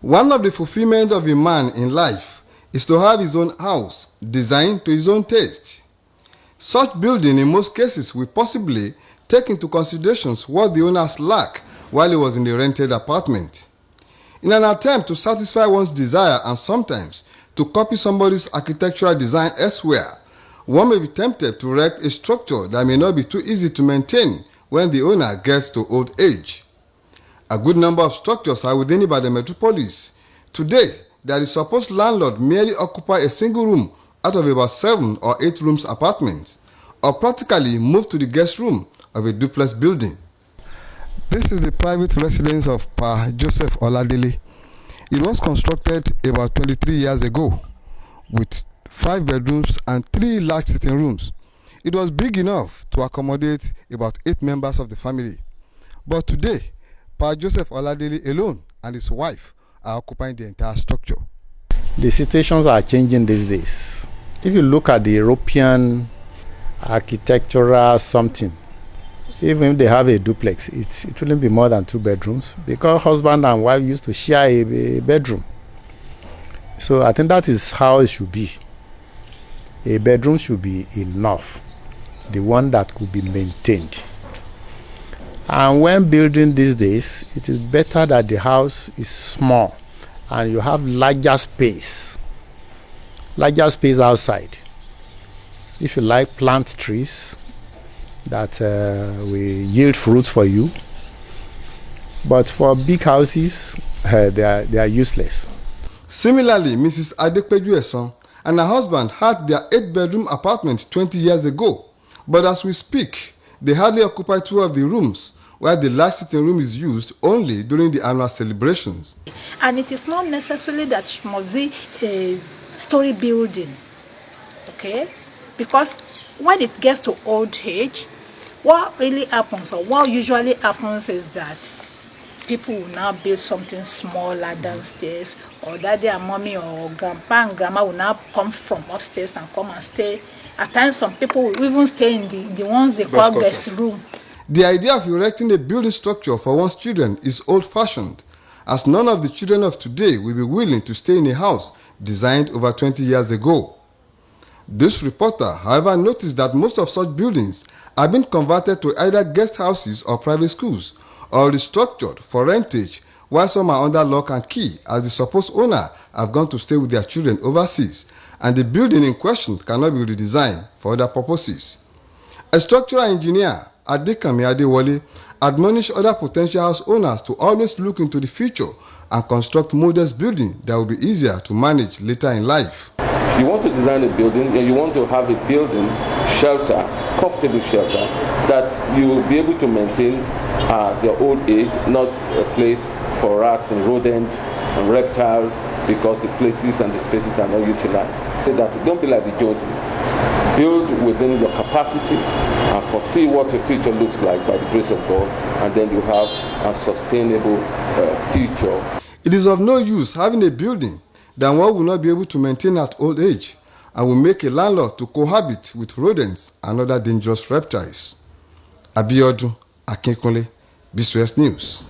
One of the fulfillment of a man in life is to have his own house designed to his own taste. Such building in most cases will possibly take into consideration what the owners lack while he was in the rented apartment. In an attempt to satisfy one's desire and sometimes to copy somebody's architectural design elsewhere, one may be tempted to erect a structure that may not be too easy to maintain when the owner gets to old age. A good number of structures are within Ibadan metropolis. Today, that the supposed landlord merely occupy a single room out of about 7 or 8 rooms apartments, or practically move to the guest room of a duplex building. This is the private residence of Pa Joseph Oladele. It was constructed about 23 years ago with 5 bedrooms and 3 large sitting rooms. It was big enough to accommodate about 8 members of the family. But today, Pa Joseph Oladele alone and his wife are occupying the entire structure. The situations are changing these days. If you look at the European architectural something, even if they have a duplex, it wouldn't be more than 2 bedrooms because husband and wife used to share a bedroom. So I think that is how it should be. A bedroom should be enough, the one that could be maintained. And when building these days, it is better that the house is small and you have larger space outside. If you like, plant trees that will yield fruits for you. But for big houses, they are useless. Similarly, Mrs. Adepeju and her husband had their 8-bedroom apartment 20 years ago. But as we speak, they hardly occupy 2 of the rooms, while the large sitting room is used only during the annual celebrations. And it is not necessarily that it must be a story building, okay? Because when it gets to old age, what really happens, or what usually happens, is that people will now build something smaller downstairs, or daddy and mommy or grandpa and grandma will now come from upstairs and come and stay. At times, some people will even stay in the ones they call guest room. The idea of erecting a building structure for one's children is old-fashioned, as none of the children of today will be willing to stay in a house designed over 20 years ago. This reporter, however, noticed that most of such buildings have been converted to either guest houses or private schools, or restructured for rentage, while some are under lock and key as the supposed owner have gone to stay with their children overseas, and the building in question cannot be redesigned for other purposes. A structural engineer, Adekami Adewale, admonished other potential house owners to always look into the future and construct modest buildings that will be easier to manage later in life. You want to design a building, and you want to have a building shelter, comfortable shelter, that you will be able to maintain their old age, not a place for rats and rodents and reptiles, because the places and the spaces are not utilized. That don't be like the Joneses. Build within your capacity and foresee what the future looks like by the grace of God, and then you have a sustainable future. It is of no use having a building that one will not be able to maintain at old age, and will make a landlord to cohabit with rodents and other dangerous reptiles. Abiodun Akinkunle, BCS News.